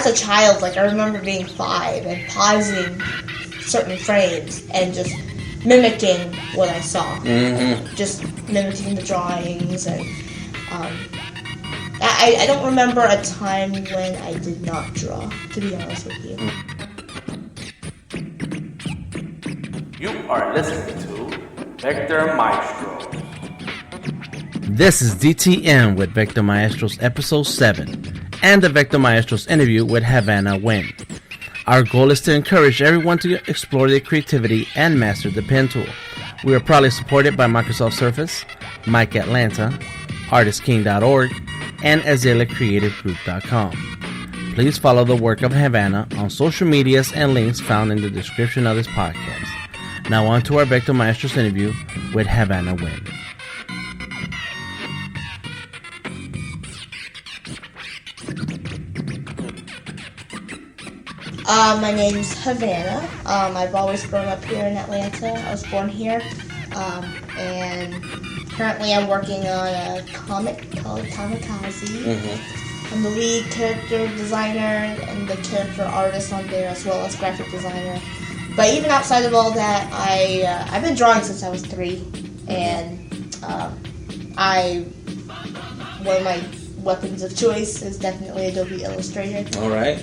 as a child, like, I remember being 5 and pausing certain frames and just mimicking what I saw. Just mimicking the drawings. And I don't remember a time when I did not draw, to be honest with you. You are listening to Vector Maestros. This is DTM with Vector Maestros Episode 7 and the Vector Maestros interview with Havana Nguyen. Our goal is to encourage everyone to explore their creativity and master the pen tool. We are proudly supported by Microsoft Surface, MICAtlanta, ArtistKing.org, and AzaleaCreativeGroup.com. Please follow the work of Havana on social medias and links found in the description of this podcast. Now on to our Vector Maestros interview with Havana Nguyen. My name's Havana. I've always grown up here in Atlanta. I was born here. And currently I'm working on a comic called Kamikaze. I'm the lead character designer and the character artist on there, as well as graphic designer. But even outside of all that, I've been drawing since I was 3. And one of my weapons of choice is definitely Adobe Illustrator. All right.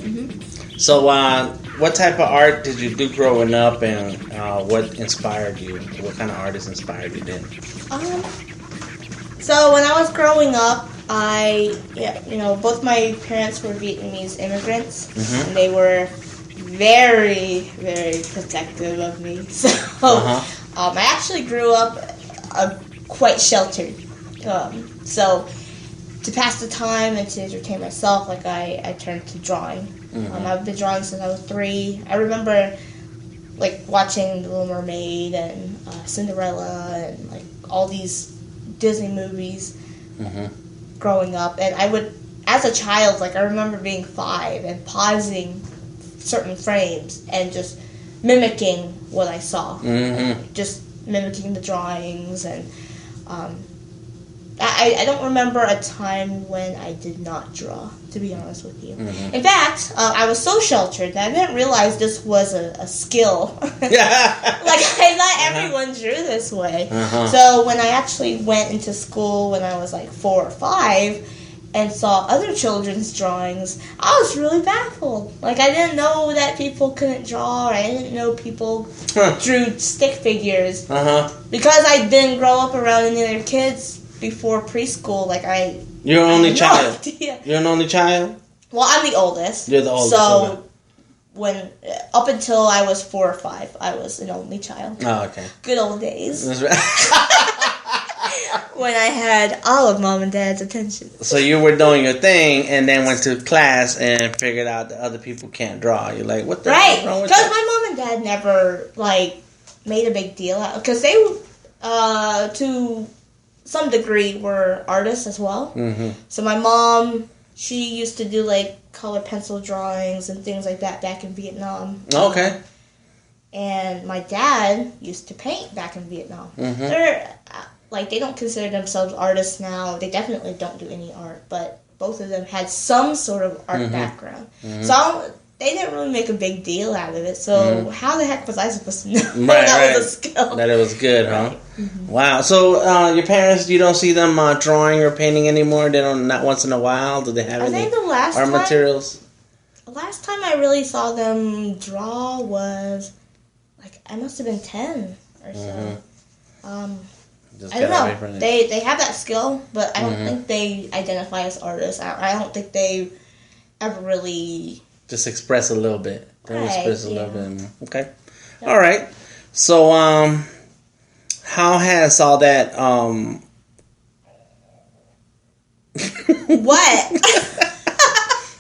So, what type of art did you do growing up, and what inspired you? What kind of artists inspired you then? So when I was growing up, both my parents were Vietnamese immigrants, and they were very, very protective of me. So I actually grew up quite sheltered. So to pass the time and to entertain myself, like I turned to drawing. I've been drawing since I was 3. I remember like watching The Little Mermaid and Cinderella and like all these Disney movies growing up. And I would, as a child, like I remember being 5 and pausing certain frames and just mimicking what I saw. Just mimicking the drawings. And I don't remember a time when I did not draw, to be honest with you. In fact, I was so sheltered that I didn't realize this was a skill. Like, not everyone drew this way. So when I actually went into school when I was like 4 or 5 and saw other children's drawings, I was really baffled. Like, I didn't know that people couldn't draw, or I didn't know people drew stick figures. Because I didn't grow up around any other kids before preschool, like You're an only child? Idea. You're an only child? Well, I'm the oldest. You're the oldest. So, up until I was 4 or 5, I was an only child. Oh, okay. Good old days. That's right. When I had all of Mom and Dad's attention. So you were doing your thing and then went to class and figured out that other people can't draw. You're like, what the hell is wrong with that? Because my mom and dad never, like, made a big deal out. Because they, to some degree, were artists as well. So my mom, she used to do like color pencil drawings and things like that back in Vietnam. Okay. And my dad used to paint back in Vietnam. They're they don't consider themselves artists now. They definitely don't do any art, but both of them had some sort of art background. So they didn't really make a big deal out of it. So how the heck was I supposed to know that was a skill? That it was good, huh? Wow. So your parents, you don't see them drawing or painting anymore? They don't, not once in a while? Do they have any art materials? The last time I really saw them draw was, like, I must have been 10 or so. I don't know. They have that skill, but I don't think they identify as artists. I don't think they ever really... Just express a little bit. Express a little bit. Okay. Yep. All right. So, how has all that... What?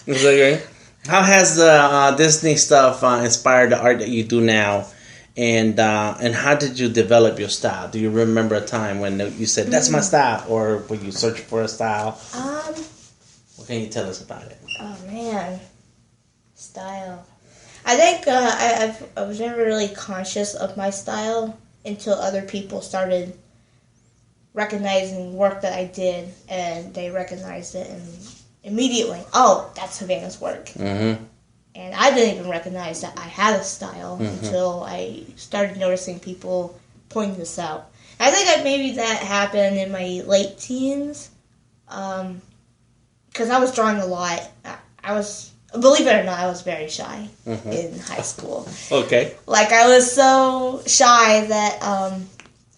Is that okay? How has the Disney stuff inspired the art that you do now? And how did you develop your style? Do you remember a time when you said, that's my style? Or were you searching for a style? What can you tell us about it? Oh, man. Style. I think I was never really conscious of my style until other people started recognizing work that I did, and they recognized it and immediately, oh, that's Havana's work. Mm-hmm. And I didn't even recognize that I had a style until I started noticing people pointing this out. I think that maybe that happened in my late teens, because I was drawing a lot. I was, believe it or not, I was very shy in high school. Okay. Like, I was so shy that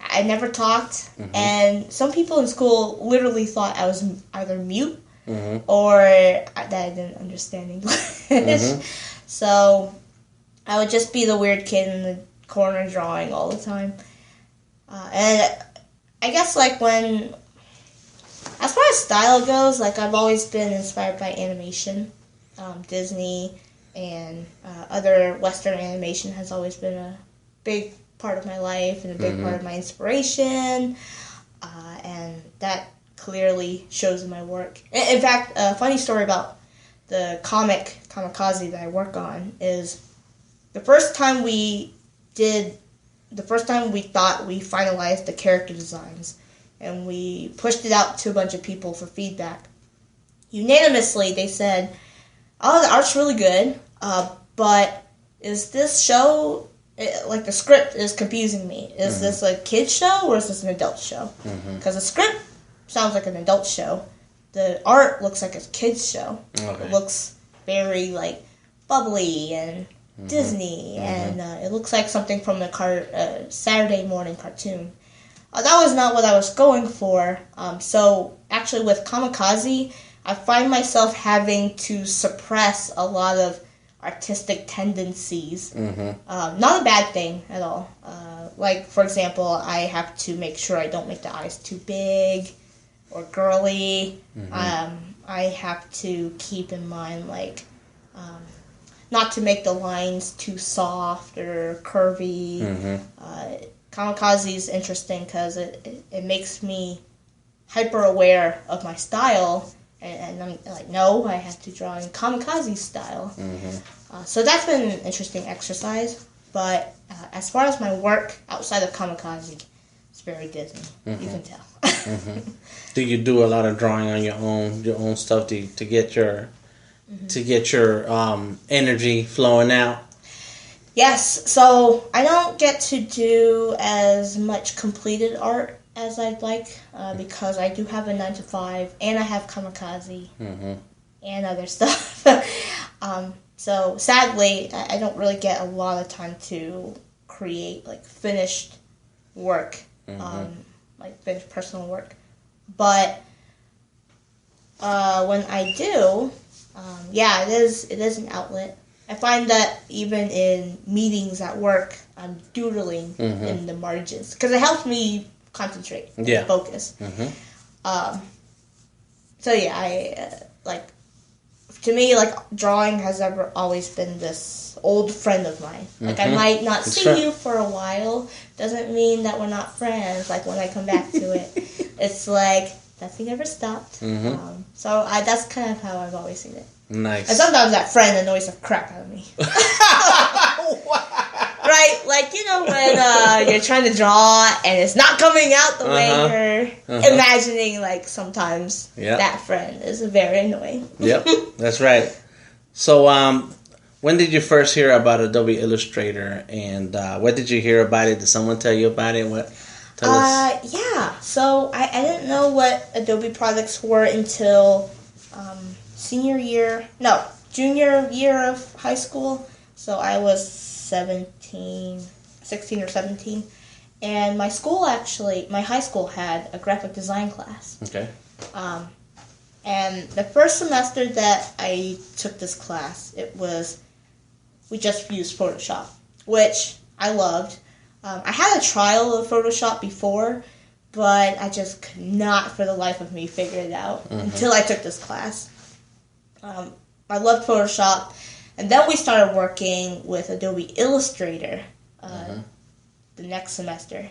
I never talked, and some people in school literally thought I was either mute or that I didn't understand English. So I would just be the weird kid in the corner drawing all the time. And I guess, like, as far as style goes, like, I've always been inspired by animation. Disney and other Western animation has always been a big part of my life and a big part of my inspiration. And that clearly shows in my work. In fact, a funny story about the comic Kamikaze that I work on is the first time we thought we finalized the character designs and we pushed it out to a bunch of people for feedback. Unanimously, they said, oh, the art's really good, but is this show, like, the script is confusing me. Is this a kid's show or is this an adult show? Because the script sounds like an adult show. The art looks like a kid's show. Okay. It looks very, like, bubbly and Disney, and it looks like something from a Saturday morning cartoon. That was not what I was going for. So, actually, with Kamikaze, I find myself having to suppress a lot of artistic tendencies. Not a bad thing at all. Like, for example, I have to make sure I don't make the eyes too big or girly. I have to keep in mind, like, not to make the lines too soft or curvy. Kamikaze is interesting because it makes me hyper aware of my style, and I'm like, no, I have to draw in Kamikaze style. So that's been an interesting exercise. But as far as my work outside of Kamikaze, it's very Disney. You can tell. Do you do a lot of drawing on your own stuff to get your energy flowing out? Yes, so I don't get to do as much completed art as I'd like because I do have a 9-to-5 and I have Kamikaze and other stuff. So sadly, I don't really get a lot of time to create, like, finished work, like finished personal work. But when I do, it is an outlet. I find that even in meetings at work, I'm doodling in the margins because it helps me concentrate and focus. So yeah, to me, like, drawing has always been this old friend of mine. Like, I might not see you for a while, doesn't mean that we're not friends. Like, when I come back to it, it's like nothing ever stopped. So that's kind of how I've always seen it. Nice. And sometimes that friend annoys the crap out of me. Right? Like, you know, when you're trying to draw and it's not coming out the way you're imagining, like, sometimes that friend is very annoying. Yep, that's right. So, when did you first hear about Adobe Illustrator, and what did you hear about it? Did someone tell you about it? Tell us. Yeah. So, I didn't know what Adobe products were until junior year of high school. So I was 16 or 17. And my high school had a graphic design class. Okay. And the first semester that I took this class, we just used Photoshop, which I loved. I had a trial of Photoshop before, but I just could not for the life of me figure it out until I took this class. I loved Photoshop, and then we started working with Adobe Illustrator the next semester.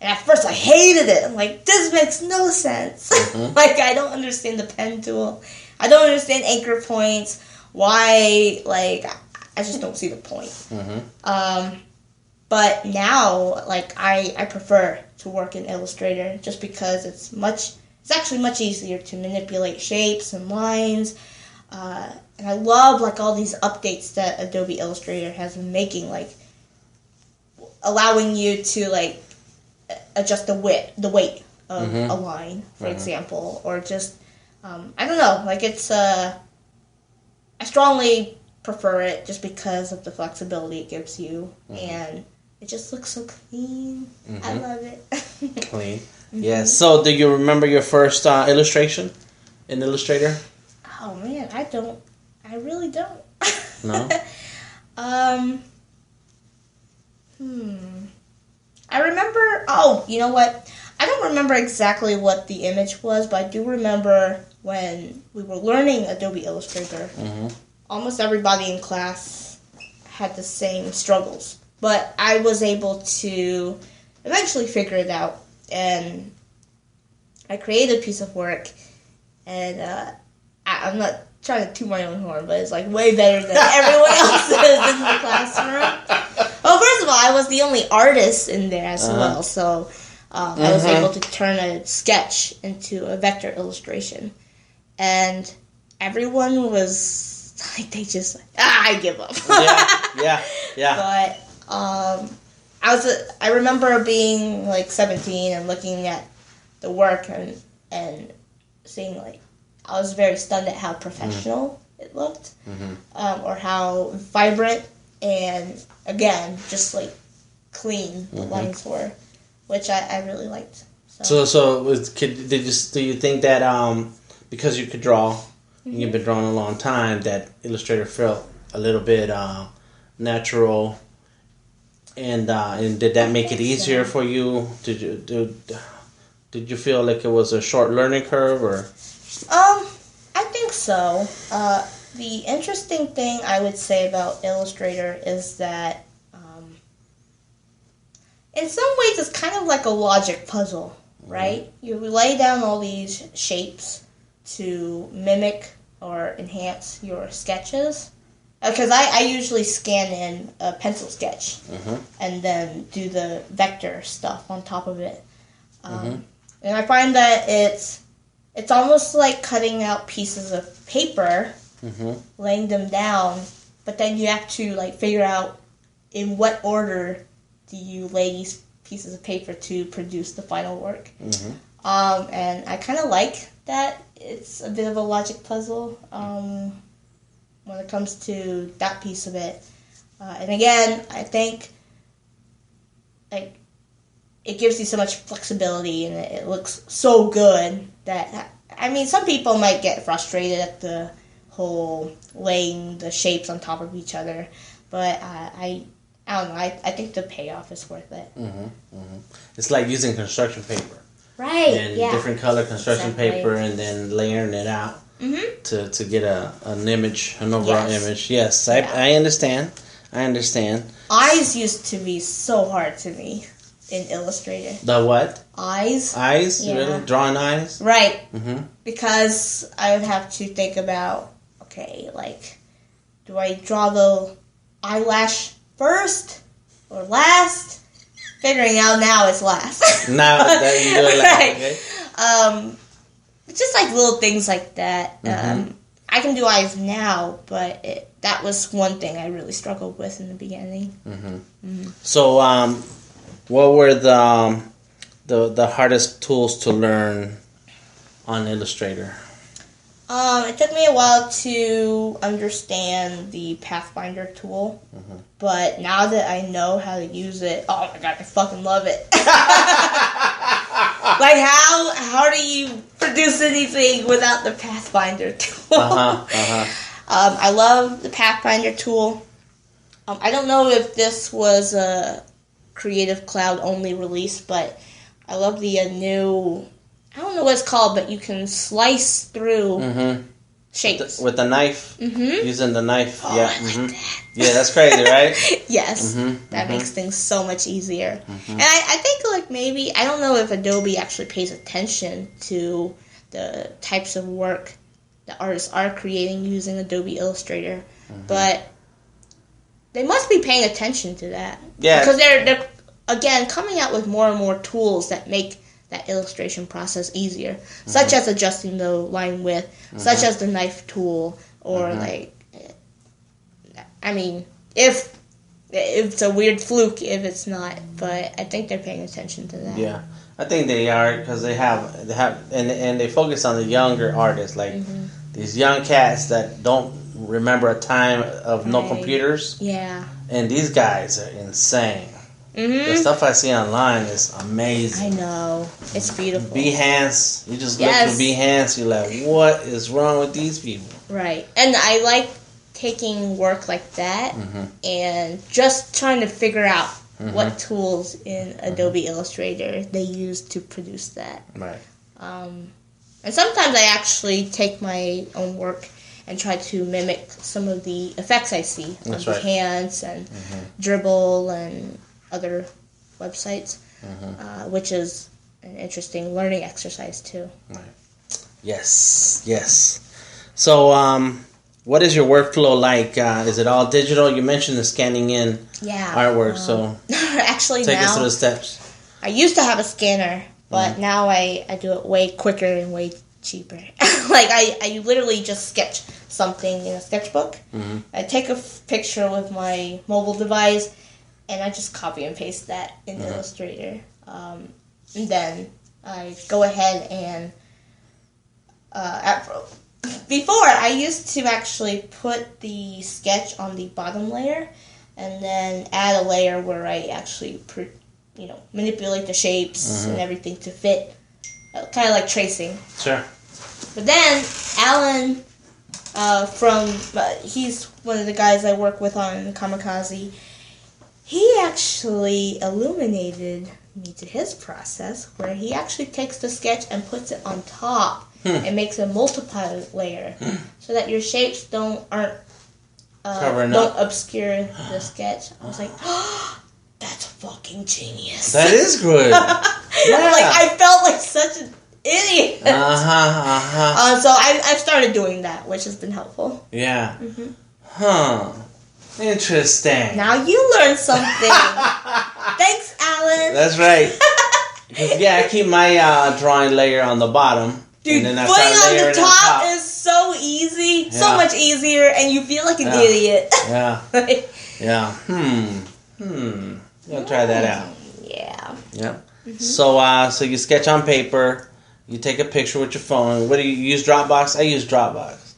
And at first I hated it. I'm like, this makes no sense. Like, I don't understand the pen tool. I don't understand anchor points. Why, like, I just don't see the point. But now, like, I prefer to work in Illustrator just because it's much it's actually much easier to manipulate shapes and lines. And I love like all these updates that Adobe Illustrator has been making, like allowing you to like adjust the weight of a line, for example, or just I don't know, like it's I strongly prefer it just because of the flexibility it gives you, and it just looks so clean. I love it. Clean. Yeah. So, do you remember your first illustration in Illustrator? Oh man, I don't. I really don't. No. I remember. Oh, you know what? I don't remember exactly what the image was, but I do remember when we were learning Adobe Illustrator. Almost everybody in class had the same struggles, but I was able to eventually figure it out, and I created a piece of work, and I'm not trying to toot my own horn, but it's like way better than everyone else's in the classroom. Well, first of all, I was the only artist in there as well, so I was able to turn a sketch into a vector illustration, and everyone was like, they just like, I give up. Yeah. But I remember being like 17 and looking at the work and seeing like, I was very stunned at how professional it looked, or how vibrant and, again, just like clean the lines were, which I really liked. So do you think that because you could draw, and you've been drawing a long time, that Illustrator felt a little bit natural, and did that make it easier for you? Did you feel like it was a short learning curve, or? I think so. The interesting thing I would say about Illustrator is that, in some ways, it's kind of like a logic puzzle, right? You lay down all these shapes to mimic or enhance your sketches. Because I usually scan in a pencil sketch and then do the vector stuff on top of it. And I find that it's almost like cutting out pieces of paper, laying them down, but then you have to like figure out in what order do you lay these pieces of paper to produce the final work. And I kind of like that it's a bit of a logic puzzle when it comes to that piece of it. And again, I think like it gives you so much flexibility, and it looks so good that, I mean, some people might get frustrated at the whole laying the shapes on top of each other, but I don't know, I think the payoff is worth it. It's like using construction paper. Right, and different color construction paper, and then layering it out to get an image, an overall image. Yes, I understand. Eyes used to be so hard to me in Illustrator. The what? Eyes. Eyes? Really? Drawing eyes? Right. Because I would have to think about, okay, like, do I draw the eyelash first or last? Figuring out now it's last. Now that you do it last, okay. Just like little things like that. I can do eyes now, but that was one thing I really struggled with in the beginning. So, what were the hardest tools to learn on Illustrator? It took me a while to understand the Pathfinder tool, but now that I know how to use it, oh my god, I fucking love it. Like, how do you produce anything without the Pathfinder tool? I love the Pathfinder tool. I don't know if this was a Creative Cloud only release, but I love the new, I don't know what it's called, but you can slice through shapes. With the knife? Using the knife, I like that. Yeah, that's crazy, right? Yes. That makes things so much easier. And I think, like, maybe, I don't know if Adobe actually pays attention to the types of work that artists are creating using Adobe Illustrator, but they must be paying attention to that. Yeah. Because they're again, coming out with more and more tools that make that illustration process easier, such as adjusting the line width, such as the knife tool, or like, I mean, if it's a weird fluke if it's not, but I think they're paying attention to that. Yeah, I think they are, because they have and they focus on the younger artists, like these young cats that don't remember a time of no computers. Yeah. And these guys are insane. The stuff I see online is amazing. I know. It's beautiful. Behance. You just look through Behance, you're like, what is wrong with these people? Right. And I like taking work like that and just trying to figure out what tools in Adobe Illustrator they use to produce that. Right. And sometimes I actually take my own work and try to mimic some of the effects I see on Behance and Dribble and other websites, which is an interesting learning exercise too. Right. Yes. So, what is your workflow like? Is it all digital? You mentioned the scanning in artwork, so actually take now, us through the steps. I used to have a scanner, but now I do it way quicker and way cheaper. Like I literally just sketch something in a sketchbook. I take a picture with my mobile device, and I just copy and paste that in Illustrator. And then I go ahead and before I used to actually put the sketch on the bottom layer, and then add a layer where I actually manipulate the shapes and everything to fit, kind of like tracing. Sure. But then Alan, he's one of the guys I work with on Kamikaze. He actually illuminated me to his process, where he actually takes the sketch and puts it on top and makes a multiple layer, so that your shapes don't obscure the sketch. I was like, oh, that's fucking genius. That is good. Like, I felt like such an idiot. So I've started doing that, which has been helpful. Yeah. Interesting. Now you learned something. Thanks, Alan. That's right. I keep my drawing layer on the bottom. Dude, and then putting on the top is so easy. So much easier, and you feel like an idiot. Yeah. You'll try that out. Yeah. Yep. So you sketch on paper. You take a picture with your phone. What do you use? Dropbox? I use Dropbox.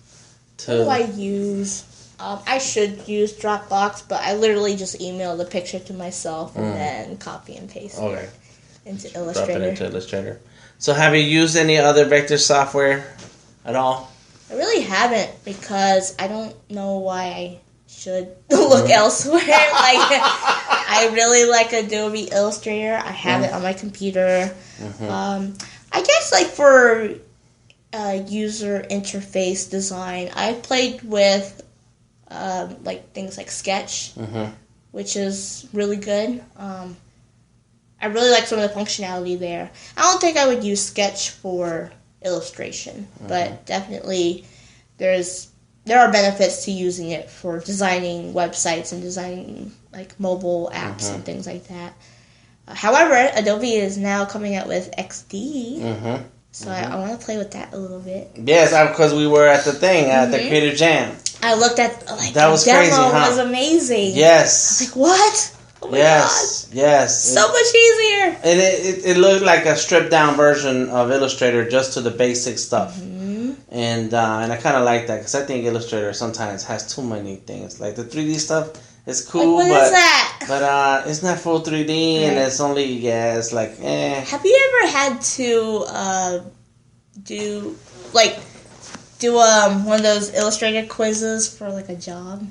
What do I use? I should use Dropbox, but I literally just email the picture to myself and then copy and paste it into Illustrator. Drop it into Illustrator. So have you used any other vector software at all? I really haven't, because I don't know why I should look elsewhere. Like, I really like Adobe Illustrator. I have it on my computer. I guess like for user interface design, I played with like things like Sketch, which is really good. I really like some of the functionality there. I don't think I would use Sketch for illustration, but definitely there are benefits to using it for designing websites and designing like mobile apps and things like that. However, Adobe is now coming out with XD, so I want to play with that a little bit. Yes, because we were at the thing, at the Creative Jam. I looked at that was the demo crazy, huh? was amazing. Yes. I was like, what? Oh my god. Yes. So much easier. And it looked like a stripped down version of Illustrator, just to the basic stuff. And I kind of like that, because I think Illustrator sometimes has too many things. Like the 3D stuff is cool, like, what is that? But it's not full 3D, and it's only it's like Have you ever had to do one of those Illustrator quizzes for like a job?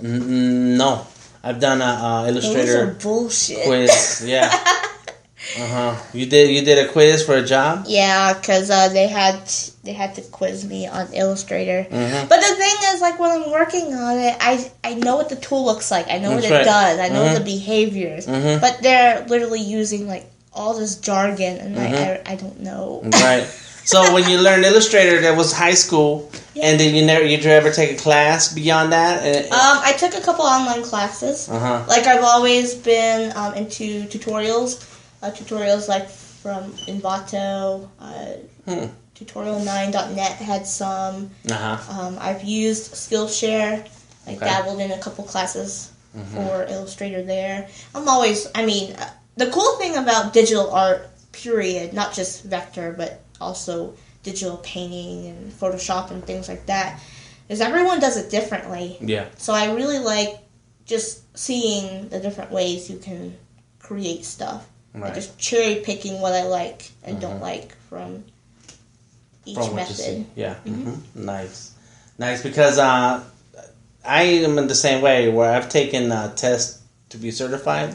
No, I've done a Illustrator Those are bullshit. quiz. Yeah. You did a quiz for a job? Yeah, because they had to quiz me on Illustrator. But the thing is, like, when I'm working on it, I know what the tool looks like. I know what it does. I know the behaviors. But they're literally using like all this jargon, and I don't know. Right. So when you learned Illustrator, that was high school, and then you ever take a class beyond that? I took a couple online classes. Like, I've always been into tutorials. Tutorials like from Envato. Tutorial9.net had some. I've used Skillshare. I dabbled in a couple classes for Illustrator there. The cool thing about digital art, period, not just vector, but also digital painting and Photoshop and things like that, is everyone does it differently. Yeah. So I really like just seeing the different ways you can create stuff. Right. And just cherry picking what I like and don't like from each method. Yeah. Nice because I am in the same way where I've taken tests to be certified,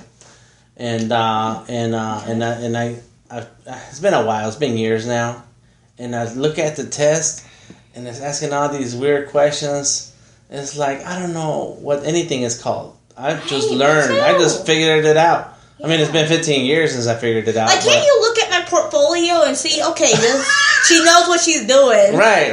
and it's been a while. It's been years now, and I look at the test, and it's asking all these weird questions. It's like I don't know what anything is called. I've just learned. I just figured it out. Yeah. I mean, it's been 15 years since I figured it out. Like, can't you look at my portfolio and see? Okay, she knows what she's doing. Right.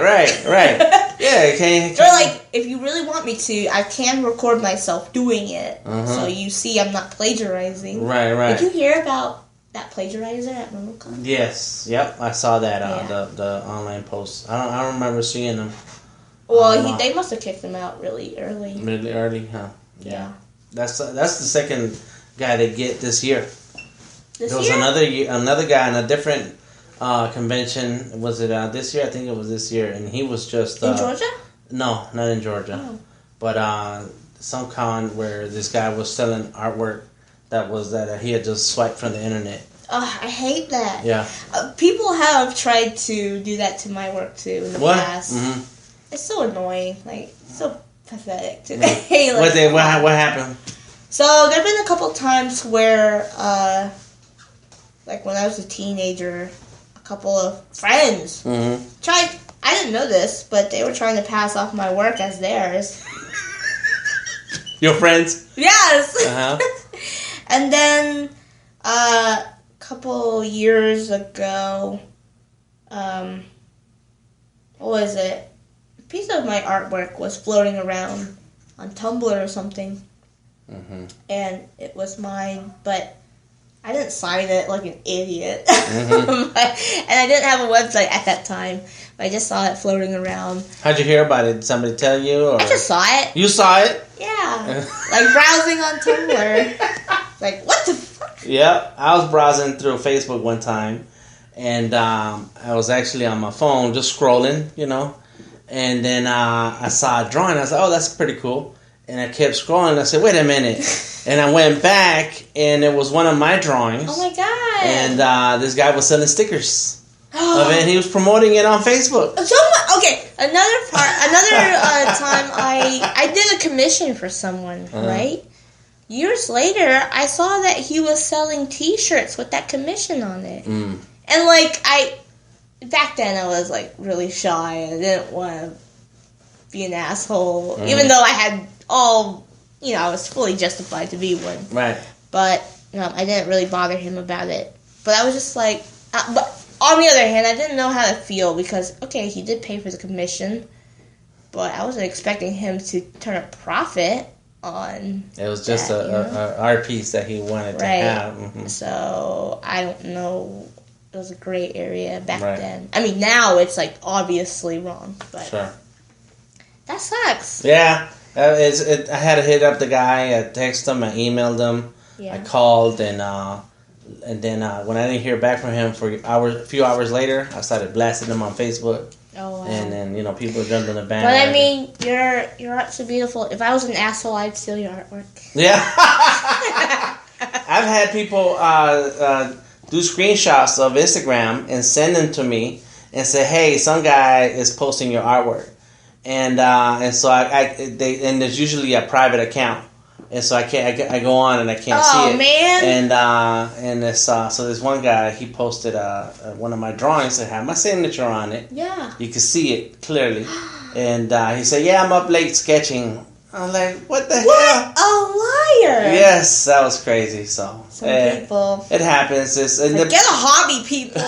Yeah, okay. Or like, if you really want me to, I can record myself doing it, so you see I'm not plagiarizing. Right. Did you hear about that plagiarizer at MICAtlanta? Yes. Yep. I saw that the online posts. I don't remember seeing them. Well, they must have kicked him out really early. Really early, huh? Yeah. That's the second guy they get this year. There was year? another guy in a different convention. Was it this year? I think it was this year, and he was just in Georgia. No, not in Georgia, but some con where this guy was selling artwork that he had just swiped from the internet. I hate that. Yeah. People have tried to do that to my work too in the past. Mm-hmm. It's so annoying, like so pathetic today. What happened? So there've been a couple times where, like when I was a teenager, a couple of friends tried. I didn't know this, but they were trying to pass off my work as theirs. Your friends? Yes. And then a couple years ago, what was it? A piece of my artwork was floating around on Tumblr or something. And it was mine, but I didn't sign it like an idiot. And I didn't have a website at that time. But I just saw it floating around. How'd you hear about it? Did somebody tell you? Or? I just saw it. You saw it? Yeah. Like browsing on Tumblr. Like, what the fuck? Yep. I was browsing through Facebook one time. And I was actually on my phone just scrolling, And then I saw a drawing. I was like, oh, that's pretty cool. And I kept scrolling. And I said, wait a minute. And I went back, and it was one of my drawings. Oh, my God. And this guy was selling stickers of it, and he was promoting it on Facebook. Okay, another time I did a commission for someone, right? Years later, I saw that he was selling T-shirts with that commission on it. And, back then I was, really shy, and I didn't want to be an asshole, even though I had I was fully justified to be one. Right. But I didn't really bother him about it. But I was just like, but on the other hand, I didn't know how to feel because, okay, he did pay for the commission, but I wasn't expecting him to turn a profit on it was just a art piece that he wanted to have. So, I don't know. It was a gray area back then. I mean, now it's, obviously wrong. But sure. That sucks. Yeah. I had to hit up the guy. I texted him. I emailed him. Yeah. I called, and then when I didn't hear back from him for a few hours later, I started blasting him on Facebook. Oh, wow. And then people jumped on the band. But I mean, your art's so beautiful. If I was an asshole, I'd steal your artwork. Yeah. I've had people do screenshots of Instagram and send them to me and say, "Hey, some guy is posting your artwork." And so and there's usually a private account, and so I go on and I can't see it. Oh man! And it's so there's one guy, he posted one of my drawings that had my signature on it. Yeah. You can see it clearly, and he said, "Yeah, I'm up late sketching." I'm like, "What the hell?" What a liar! Yes, that was crazy. So some people, it happens. Get a hobby, people.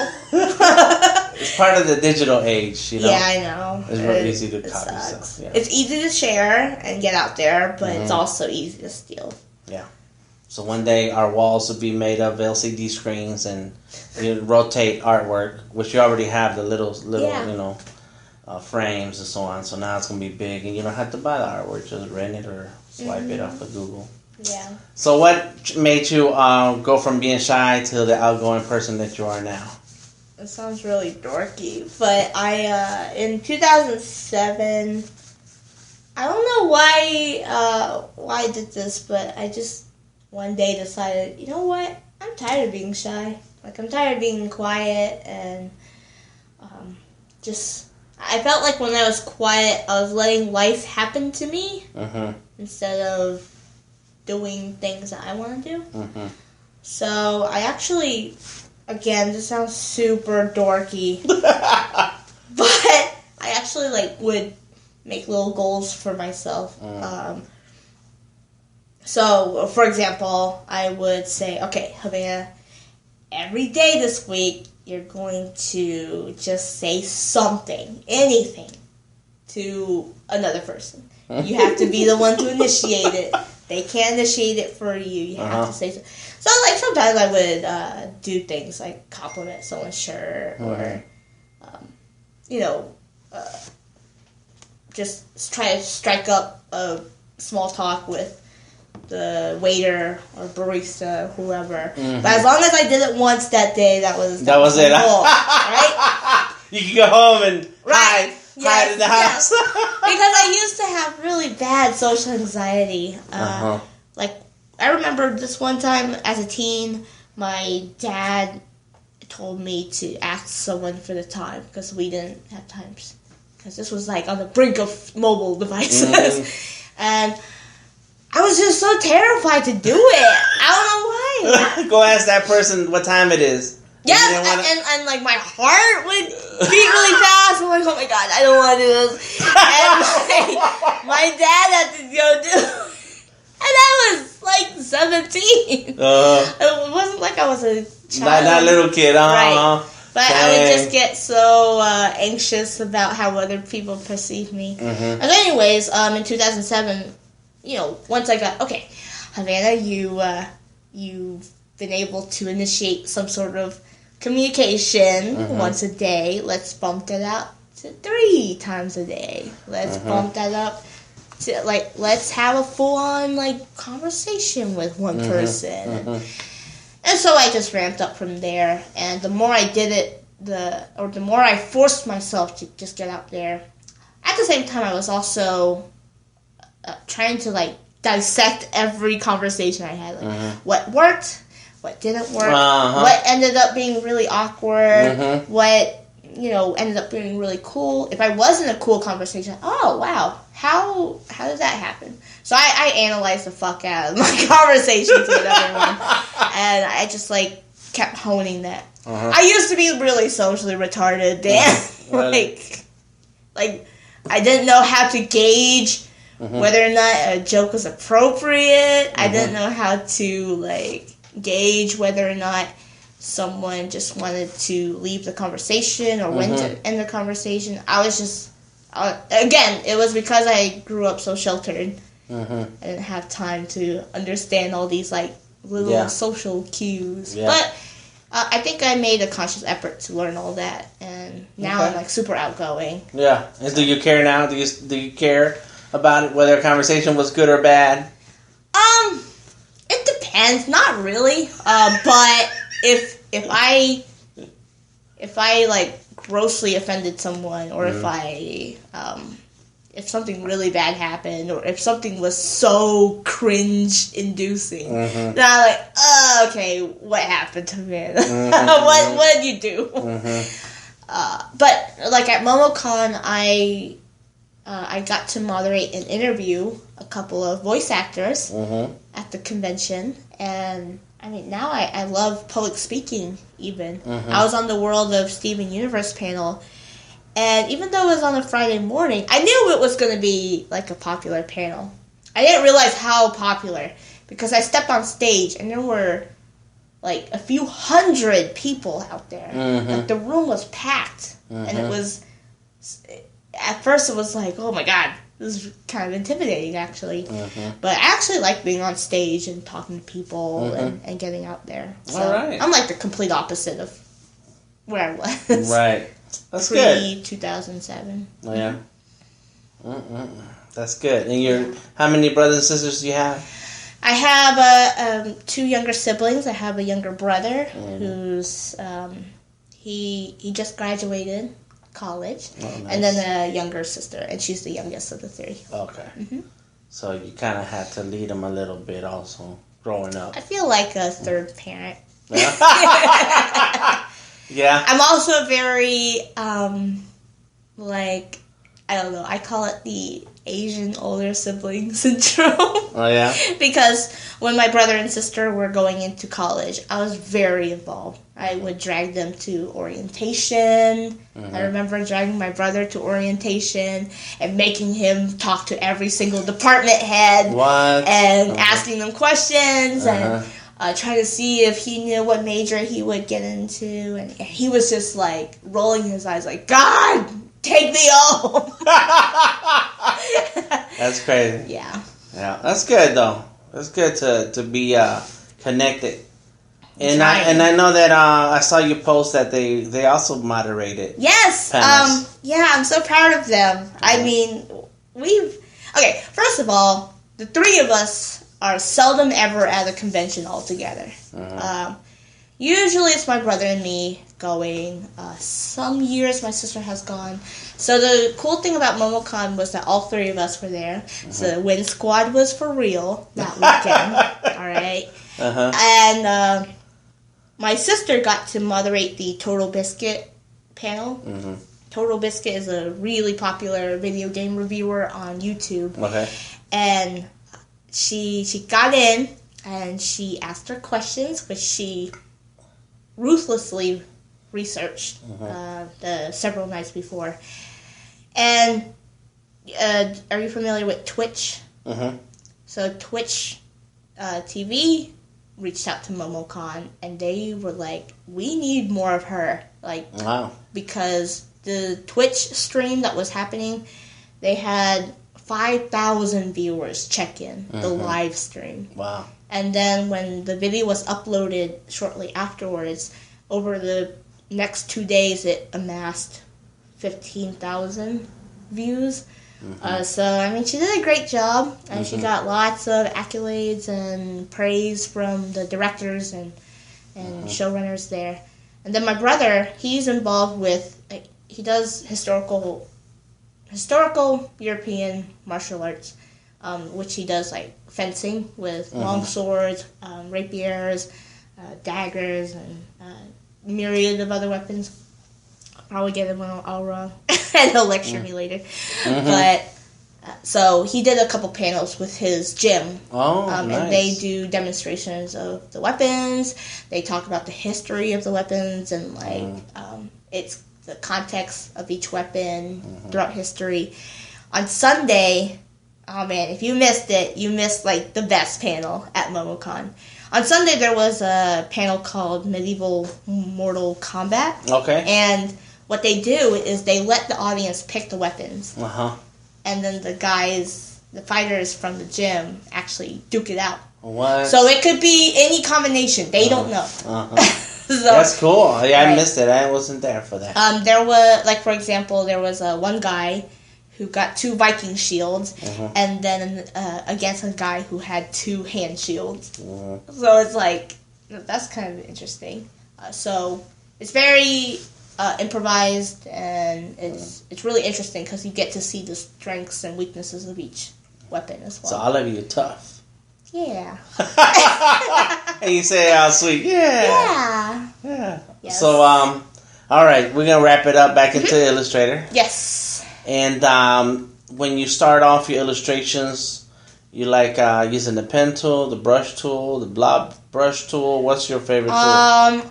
It's part of the digital age, Yeah, I know. It's real easy to copy stuff. Yeah. It's easy to share and get out there, but it's also easy to steal. Yeah. So one day our walls will be made of LCD screens and you rotate artwork, which you already have the little frames and so on. So now it's gonna be big, and you don't have to buy the artwork; just rent it or swipe it off of Google. Yeah. So what made you go from being shy to the outgoing person that you are now? It sounds really dorky, but I in 2007. I don't know why I did this, but I just one day decided, you know what? I'm tired of being shy. Like, I'm tired of being quiet, and I felt like when I was quiet, I was letting life happen to me instead of doing things that I want to do. So I actually, again, this sounds super dorky, but I actually would make little goals for myself. So, for example, I would say, okay, Havana, every day this week, you're going to just say something, anything, to another person. You have to be the one to initiate it. They can't initiate it for you. You have to say so. So, sometimes I would do things like compliment someone's shirt or, just try to strike up a small talk with the waiter or barista, whoever. But as long as I did it once that day, that was it. Goal, right? You can go home and hide in the house. Because I used to have really bad social anxiety. I remember this one time as a teen, my dad told me to ask someone for the time because we didn't have times. Because this was on the brink of mobile devices. And I was just so terrified to do it. I don't know why. Go ask that person what time it is. Yeah, and my heart would beat really fast. I'm like, oh my god, I don't want to do this. And my dad had to go do it. And I was 17. It wasn't like I was a child. Not a little kid, Right. But I would just get so anxious about how other people perceive me. And anyways, in 2007, once I got, okay, Havana, you've been able to initiate some sort of communication once a day. Let's bump that up to 3 times a day. Let's bump that up to, let's have a full-on, conversation with one person. And so I just ramped up from there. And the more I did it, the more I forced myself to just get out there. At the same time, I was also trying to, dissect every conversation I had. What worked, what didn't work, what ended up being really awkward, what, ended up being really cool. If I was in a cool conversation, oh, wow, how did that happen? So I analyzed the fuck out of my conversations with everyone. And I just, kept honing that. I used to be really socially retarded, Dan. I didn't know how to gauge whether or not a joke was appropriate. I didn't know how to, gauge whether or not someone just wanted to leave the conversation or when to end the conversation. I was just, again, it was because I grew up so sheltered. I didn't have time to understand all these, little social cues. But I think I made a conscious effort to learn all that, and now I'm super outgoing. Yeah. And do you care now? Do you care about it, whether a conversation was good or bad? It depends. Not really. But if I grossly offended someone, or if something really bad happened, or if something was so cringe-inducing, then I'm oh, okay, what happened to me? What did you do? But, at MomoCon, I got to moderate and interview a couple of voice actors at the convention, and, now I love public speaking, even. I was on the World of Steven Universe panel, and even though it was on a Friday morning, I knew it was going to be, a popular panel. I didn't realize how popular, because I stepped on stage, and there were, a few hundred people out there. The room was packed, and it was, at first it was like, oh my god, this is kind of intimidating, actually. But I actually like being on stage and talking to people and getting out there. So all right. I'm like the complete opposite of where I was. Right. That's good. 2007. Oh, yeah. That's good. And how many brothers and sisters do you have? I have 2 younger siblings. I have a younger brother who's he just graduated college, nice. And then a younger sister, and she's the youngest of the 3. Okay. So you kind of had to lead them a little bit also growing up. I feel like a third parent. Yeah. I'm also very I don't know, I call it the Asian older sibling syndrome. Oh, yeah? Because when my brother and sister were going into college, I was very involved. I would drag them to orientation. I remember dragging my brother to orientation and making him talk to every single department head. What? And asking them questions and trying to see if he knew what major he would get into. And he was just like rolling his eyes like, God! Take me home. That's crazy. Yeah. Yeah, that's good though. That's good to be connected. And I know that I saw you post that they also moderated. Yes. Panels. Yeah, I'm so proud of them. I mean, first of all, the 3 of us are seldom ever at a convention all together. Usually it's my brother and me going. Some years my sister has gone. So the cool thing about MomoCon was that all 3 of us were there. So the Win Squad was for real that weekend. All right. And my sister got to moderate the Total Biscuit panel. Total Biscuit is a really popular video game reviewer on YouTube. Okay. And she got in and she asked her questions, which she ruthlessly researched the several nights before. And are you familiar with Twitch? So Twitch TV reached out to MomoCon, and they were like, we need more of her. Wow. Because the Twitch stream that was happening, they had 5,000 viewers check in the live stream. Wow. And then when the video was uploaded shortly afterwards, over the next 2 days, it amassed 15,000 views. So, I mean, she did a great job, and she got lots of accolades and praise from the directors and showrunners there. And then my brother, he's involved with, he does historical European martial arts, which he does, fencing with long swords, rapiers, daggers, and myriad of other weapons. I'll probably get them all wrong, and he'll lecture me later. But so he did a couple panels with his gym. Nice. And they do demonstrations of the weapons. They talk about the history of the weapons and it's the context of each weapon throughout history. On Sunday, oh man, if you missed it, you missed the best panel at MomoCon. On Sunday, there was a panel called Medieval Mortal Kombat. Okay. And what they do is they let the audience pick the weapons. And then the fighters from the gym actually duke it out. What? So it could be any combination. They don't know. So, that's cool. Yeah, I missed it. I wasn't there for that. There was, for example, there was one guy who got 2 Viking shields, and then against a guy who had 2 hand shields. So it's that's kind of interesting. So it's very improvised, and it's really interesting because you get to see the strengths and weaknesses of each weapon as well. So all of you are tough. Yeah. And you say how sweet. Yeah. Yes. So all right, we're gonna wrap it up back into Illustrator. Yes. And when you start off your illustrations, you like using the pen tool, the brush tool, the blob brush tool. What's your favorite tool?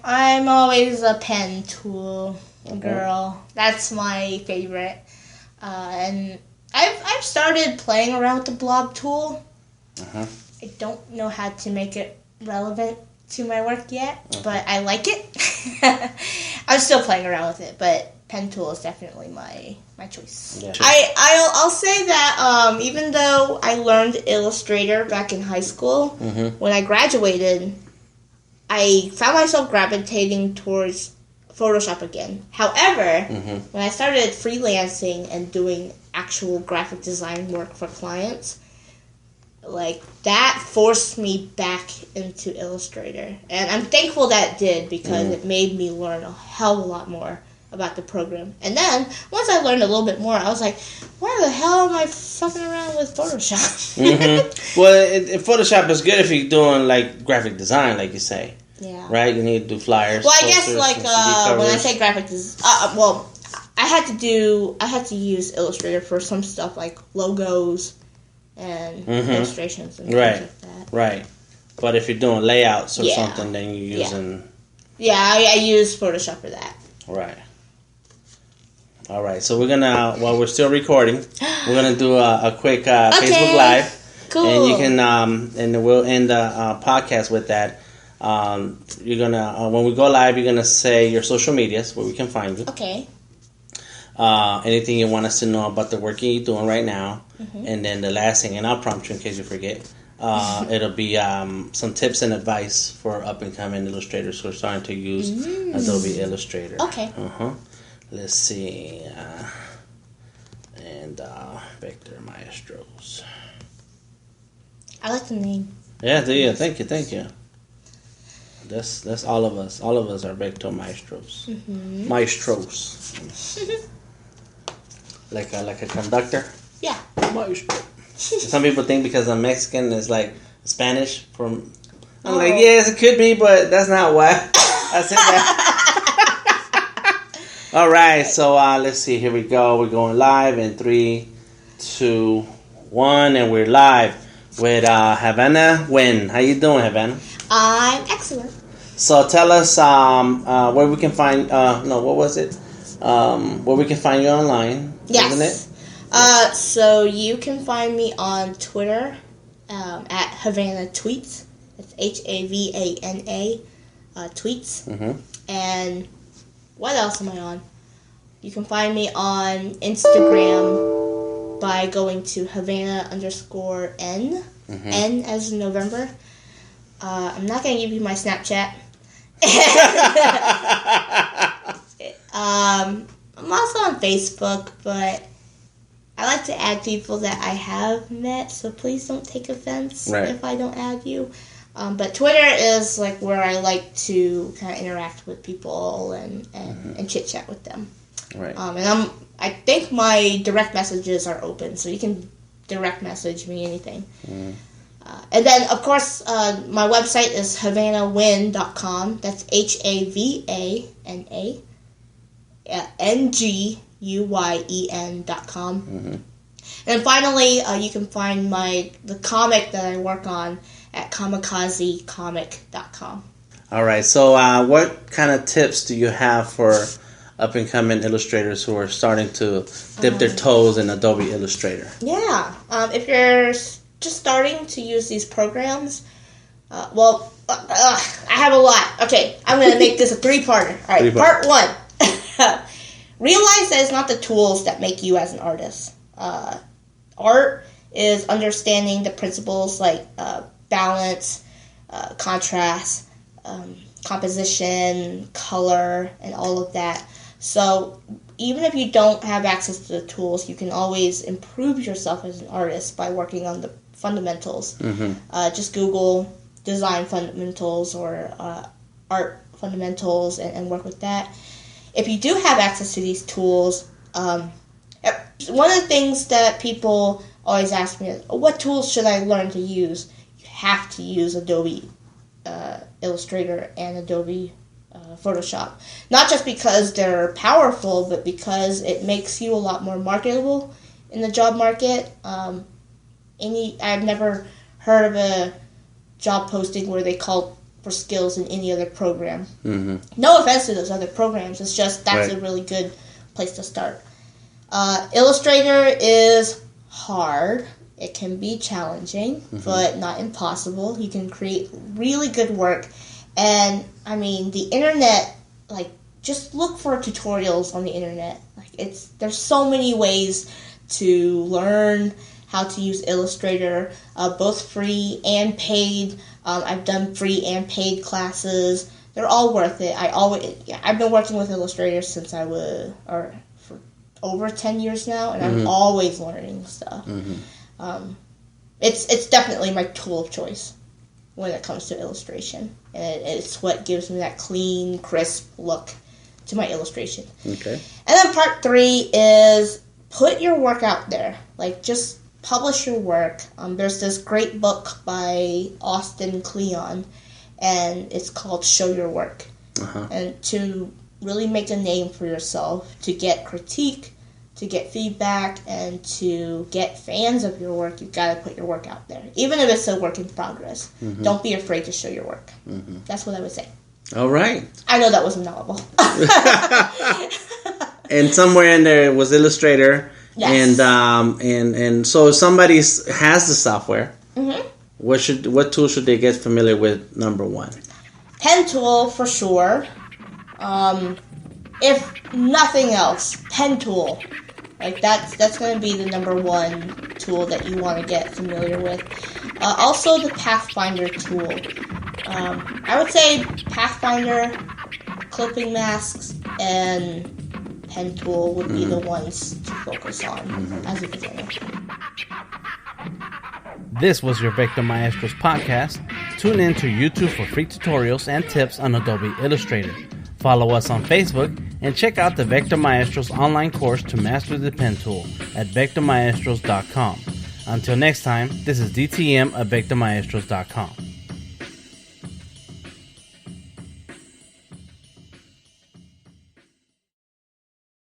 I'm always a pen tool girl. That's my favorite. And I've started playing around with the blob tool. I don't know how to make it relevant to my work yet, but I like it. I'm still playing around with it, but pen tool is definitely my choice. Yeah. I'll say that even though I learned Illustrator back in high school, when I graduated, I found myself gravitating towards Photoshop again. However, when I started freelancing and doing actual graphic design work for clients, like, that forced me back into Illustrator. And I'm thankful that it did, because it made me learn a hell of a lot more about the program. And then, once I learned a little bit more, I was like, why the hell am I fucking around with Photoshop? Well, Photoshop is good if you're doing, like, graphic design, like you say. Yeah. Right? You need to do flyers. Well, I guess, like, when I say graphic design, I had to use Illustrator for some stuff, like logos and illustrations and things like that. Right. But if you're doing layouts or something, then you're using... Yeah, I use Photoshop for that. Right. All right. So we're going to, while we're still recording, we're going to do a quick Facebook Live. Cool. And you can, and we'll end the podcast with that. You're going to, when we go live, you're going to say your social medias, where we can find you. Okay. Anything you want us to know about the work you're doing right now. And then the last thing, and I'll prompt you in case you forget, it'll be some tips and advice for up-and-coming illustrators who are starting to use Adobe Illustrator. Okay. Let's see. And Victor Maestros. I like the name. Yeah, thank you. That's all of us. All of us are Victor Maestros. Maestros. like a conductor. Yeah. Maestro. Some people think because I'm Mexican, it's like Spanish. I'm like, yes, it could be, but that's not why I said that. All right, so let's see. Here we go. We're going live in 3, 2, 1, and we're live with Havana Nguyen. How you doing, Havana? I'm excellent. So tell us where we can find. What was it? Where we can find you online. Yes. Isn't it? So you can find me on Twitter at Havana Tweets. It's HAVANA tweets. And what else am I on? You can find me on Instagram by going to Havana_N. N as in November. I'm not going to give you my Snapchat. I'm also on Facebook, but I like to add people that I have met, so please don't take offense if I don't add you. But Twitter is like where I like to kind of interact with people and chit chat with them. Right. And I think my direct messages are open, so you can direct message me anything. And then, of course, my website is HavanaNguyen.com. That's HAVANA NGUYEN.com. And finally, you can find the comic that I work on at kamikazecomic.com. All right. So, what kind of tips do you have for up-and-coming illustrators who are starting to dip their toes in Adobe Illustrator? Yeah. If you're just starting to use these programs, I have a lot. Okay, I'm going to make this a 3-parter. All right, part 1. Realize that it's not the tools that make you as an artist. Art is understanding the principles like balance, contrast, composition, color, and all of that. So even if you don't have access to the tools, you can always improve yourself as an artist by working on the fundamentals. Just Google design fundamentals or art fundamentals and work with that. If you do have access to these tools, one of the things that people always ask me is, what tools should I learn to use? You have to use Adobe Illustrator and Adobe Photoshop. Not just because they're powerful, but because it makes you a lot more marketable in the job market. I've never heard of a job posting where they call for skills in any other program. No offense to those other programs, it's just that's a really good place to start. Illustrator is hard. It can be challenging, but not impossible. You can create really good work. And, I mean, the internet, like, just look for tutorials on the internet. Like there's so many ways to learn how to use Illustrator, both free and paid. I've done free and paid classes. They're all worth it. I've been working with Illustrator since for over 10 years now, and I'm always learning stuff. It's definitely my tool of choice when it comes to illustration, and it's what gives me that clean, crisp look to my illustration. Okay. And then part 3 is put your work out there. Like, just publish your work. There's this great book by Austin Kleon, and it's called Show Your Work. And to really make a name for yourself, to get critique, to get feedback, and to get fans of your work, you've got to put your work out there. Even if it's a work in progress. Don't be afraid to show your work. That's what I would say. All right. I know that wasn't knowledgeable. And somewhere in there was Illustrator. Yes. And so if somebody has the software, what tool should they get familiar with? Number 1, Pen tool for sure. If nothing else, pen tool. Like that's going to be the number 1 tool that you want to get familiar with. Also the Pathfinder tool. I would say Pathfinder, clipping masks, and pen tool would be the ones to focus on as a beginner. This was your Vector Maestros podcast. Tune in to YouTube for free tutorials and tips on Adobe Illustrator. Follow us on Facebook and check out the Vector Maestros online course to master the pen tool at vectormaestros.com. Until next time, this is DTM at vectormaestros.com.